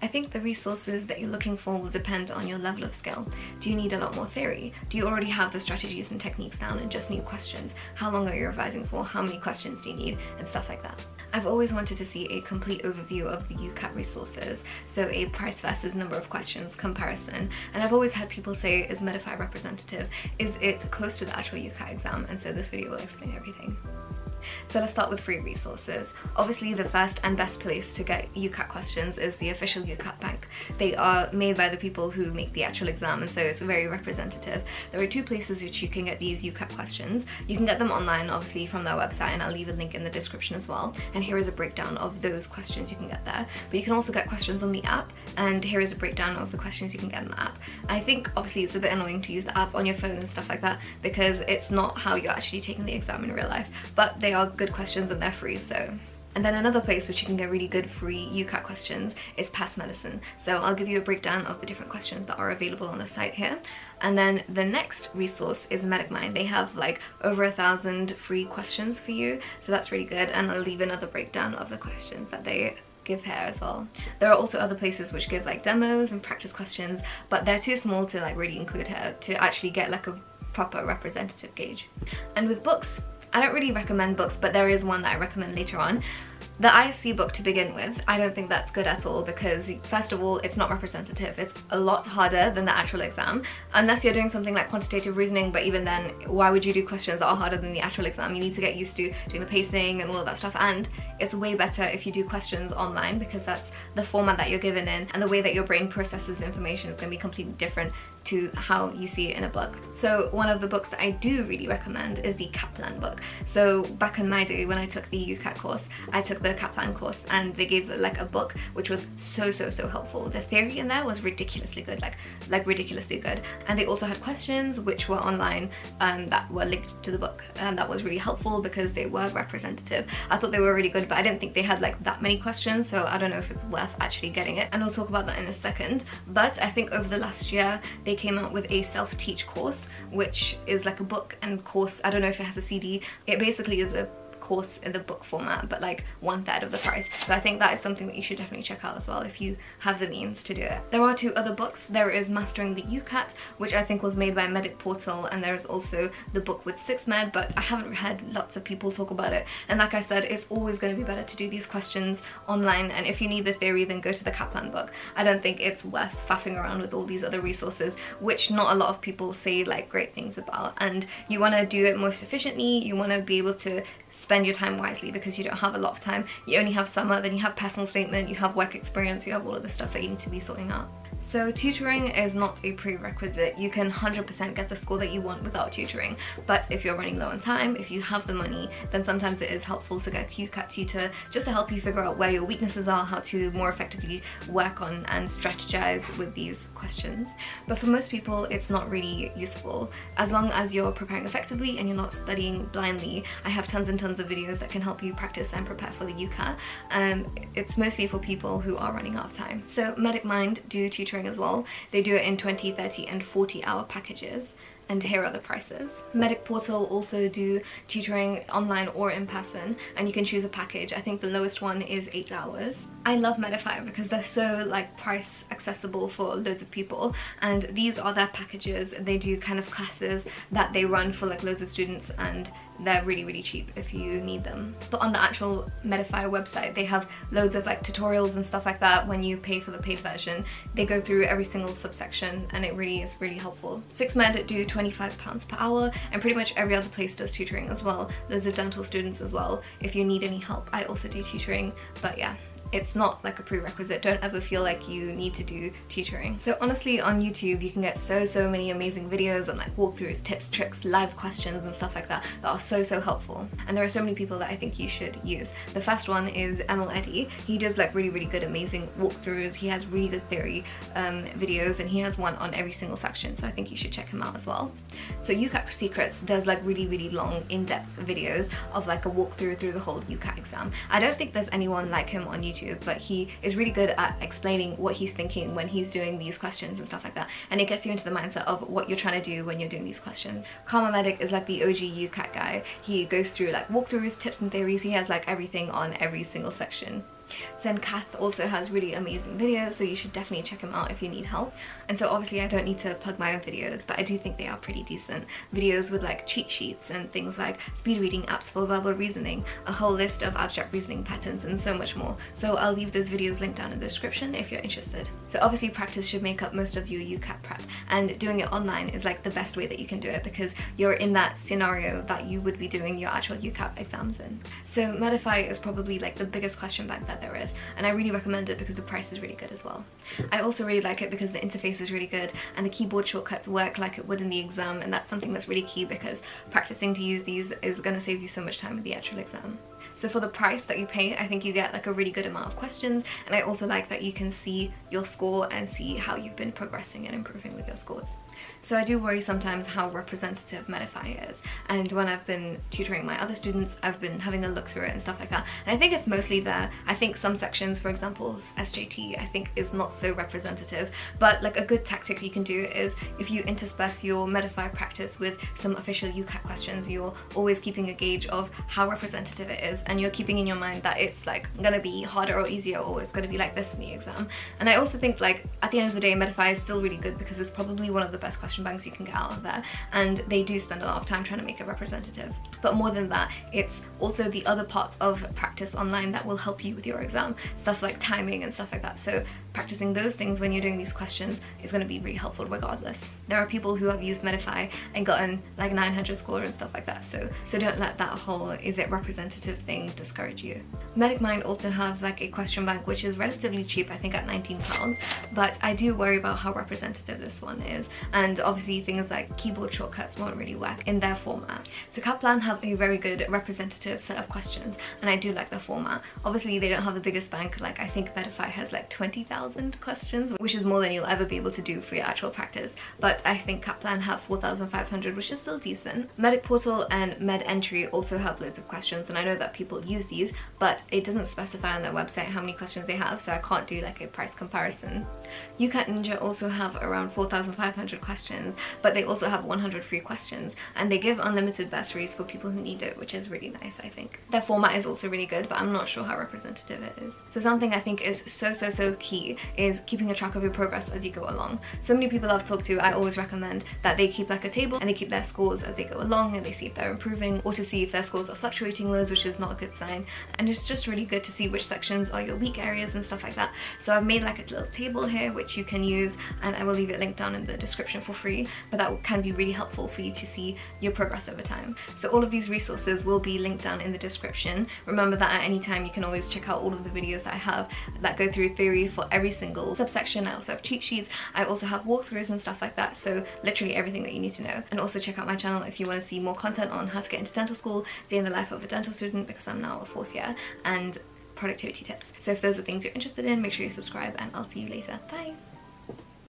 I think the resources that you're looking for will depend on your level of skill. Do you need a lot more theory? Do you already have the strategies and techniques down and just need questions? How long are you revising for? How many questions do you need? And stuff like that. I've always wanted to see a complete overview of the UCAT resources, so a price versus number of questions comparison. And I've always had people say, is Medify representative? Is it close to the actual UCAT exam? And so this video will explain everything. So let's start with free resources. Obviously the first and best place to get UCAT questions is the official UCAT bank. They are made by the people who make the actual exam, and so it's very representative. There are two places which you can get these UCAT questions. You can get them online, obviously from their website, and I'll leave a link in the description as well. And here is a breakdown of those questions you can get there. But you can also get questions on the app, and here is a breakdown of the questions you can get in the app. I think obviously it's a bit annoying to use the app on your phone and stuff like that because it's not how you're actually taking the exam in real life, but they are good questions and they're free. So, and then another place which you can get really good free UCAT questions is Past Medicine. So I'll give you a breakdown of the different questions that are available on the site here. And then the next resource is MedicMind. They have like over 1,000 free questions for you, so that's really good, and I'll leave another breakdown of the questions that they give here as well. There are also other places which give like demos and practice questions, but they're too small to like really include here to actually get like a proper representative gauge. And with books, I don't really recommend books, but there is one that I recommend later on. The ISC book to begin with, I don't think that's good at all because first of all, it's not representative. It's a lot harder than the actual exam, unless you're doing something like quantitative reasoning, but even then, why would you do questions that are harder than the actual exam? You need to get used to doing the pacing and all of that stuff, and it's way better if you do questions online because that's the format that you're given in, and the way that your brain processes information is going to be completely different to how you see it in a book. So one of the books that I do really recommend is the Kaplan book. So back in my day when I took the UCAT course, I took the Kaplan course, and they gave like a book which was so helpful. The theory in there was ridiculously good, like ridiculously good, and they also had questions which were online that were linked to the book, and that was really helpful because they were representative. I thought they were really good, but I didn't think they had like that many questions, so I don't know if it's worth actually getting it, and I'll talk about that in a second. But I think over the last year they came out with a self-teach course, which is like a book and course. I don't know if it has a CD. It basically is a course in the book format, but like 1/3 of the price. So I think that is something that you should definitely check out as well if you have the means to do it. There are two other books. There is Mastering the UCAT, which I think was made by Medic Portal, and there's also the book with 6med, but I haven't had lots of people talk about it. And like I said, it's always going to be better to do these questions online, and if you need the theory, then go to the Kaplan book. I don't think it's worth faffing around with all these other resources, which not a lot of people say like great things about. And you want to do it most efficiently, you want to be able to spend your time wisely because you don't have a lot of time. You only have summer, then you have personal statement, you have work experience, you have all of the stuff that you need to be sorting out. So tutoring is not a prerequisite. You can 100% get the score that you want without tutoring, but if you're running low on time, if you have the money, then sometimes it is helpful to get a UCAT tutor just to help you figure out where your weaknesses are, how to more effectively work on and strategize with these questions. But for most people, it's not really useful. As long as you're preparing effectively and you're not studying blindly, I have tons and tons of videos that can help you practice and prepare for the UCAT. It's mostly for people who are running out of time. So MedicMind do tutoring as well. They do it in 20, 30 and 40-hour packages, and here are the prices. Medic Portal also do tutoring online or in person, and you can choose a package. I think the lowest one is 8 hours. I love Medify because they're so like price accessible for loads of people, and these are their packages. They do kind of classes that they run for like loads of students, and they're really cheap if you need them. But on the actual Medify website, they have loads of like tutorials and stuff like that. When you pay for the paid version, they go through every single subsection, and it really is really helpful. 6med do £25 per hour, and pretty much every other place does tutoring as well. Loads of dental students as well. If you need any help, I also do tutoring, but yeah. It's not like a prerequisite. Don't ever feel like you need to do tutoring. So honestly, on YouTube you can get so many amazing videos and like walkthroughs, tips, tricks, live questions and stuff like that that are so helpful. And there are so many people that I think you should use. The first one is ML Eddie. He does like really good amazing walkthroughs. He has really good theory videos, and he has one on every single section, so I think you should check him out as well. So UCAT Secrets does like really long in-depth videos of like a walkthrough through the whole UCAT exam. I don't think there's anyone like him on YouTube, but he is really good at explaining what he's thinking when he's doing these questions and stuff like that, and it gets you into the mindset of what you're trying to do when you're doing these questions. Karma Medic is like the OG UCAT guy. He goes through like walkthroughs, tips and theories. He has like everything on every single section. Then Kath also has really amazing videos, so you should definitely check him out if you need help. And so obviously I don't need to plug my own videos, but I do think they are pretty decent. Videos with like cheat sheets and things like speed reading apps for verbal reasoning, a whole list of abstract reasoning patterns, and so much more. So I'll leave those videos linked down in the description if you're interested. So obviously practice should make up most of your UCAT prep, and doing it online is like the best way that you can do it because you're in that scenario that you would be doing your actual UCAT exams in. So Medify is probably like the biggest question bank that there is, and I really recommend it because the price is really good as well. I also really like it because the interface is really good and the keyboard shortcuts work like it would in the exam, and that's something that's really key because practicing to use these is going to save you so much time in the actual exam. So for the price that you pay, I think you get like a really good amount of questions, and I also like that you can see your score and see how you've been progressing and improving with your scores. So I do worry sometimes how representative Medify is, and when I've been tutoring my other students, I've been having a look through it and stuff like that, and I think it's mostly there. I think some sections, for example SJT, I think is not so representative, but like a good tactic you can do is if you intersperse your Medify practice with some official UCAT questions, you're always keeping a gauge of how representative it is, and you're keeping in your mind that it's like gonna be harder or easier, or it's gonna be like this in the exam. And I also think like at the end of the day, Medify is still really good because it's probably one of the best question banks you can get out of there, and they do spend a lot of time trying to make it representative. But more than that, it's also the other parts of practice online that will help you with your exam, stuff like timing and stuff like that. So practicing those things when you're doing these questions is going to be really helpful regardless. There are people who have used Medify and gotten like 900 score and stuff like that, so don't let that whole is it representative thing discourage you. MedicMind also have like a question bank which is relatively cheap, I think at £19, but I do worry about how representative this one is, and obviously things like keyboard shortcuts won't really work in their format. So Kaplan have a very good representative set of questions, and I do like their format. Obviously they don't have the biggest bank, like I think Medify has like 20,000 questions, which is more than you'll ever be able to do for your actual practice, but I think Kaplan have 4,500, which is still decent. Medic Portal and MedEntry also have loads of questions, and I know that people use these, but it doesn't specify on their website how many questions they have, so I can't do like a price comparison. UCAT Ninja also have around 4,500 questions, but they also have 100 free questions, and they give unlimited bursaries for people who need it, which is really nice, I think. Their format is also really good, but I'm not sure how representative it is. So something I think is so key is keeping a track of your progress as you go along. So many people I've talked to, I always recommend that they keep like a table and they keep their scores as they go along, and they see if they're improving or to see if their scores are fluctuating loads, which is not a good sign. And it's just really good to see which sections are your weak areas and stuff like that. So I've made like a little table here which you can use, and I will leave it linked down in the description for free, but that can be really helpful for you to see your progress over time. So all of these resources will be linked down in the description. Remember that at any time you can always check out all of the videos that I have that go through theory for every single subsection. I also have cheat sheets, I also have walkthroughs and stuff like that, so literally everything that you need to know. And also check out my channel if you want to see more content on how to get into dental school, day in the life of a dental student, because I'm now a 4th year, and productivity tips. So if those are things you're interested in, make sure you subscribe, and I'll see you later. Bye!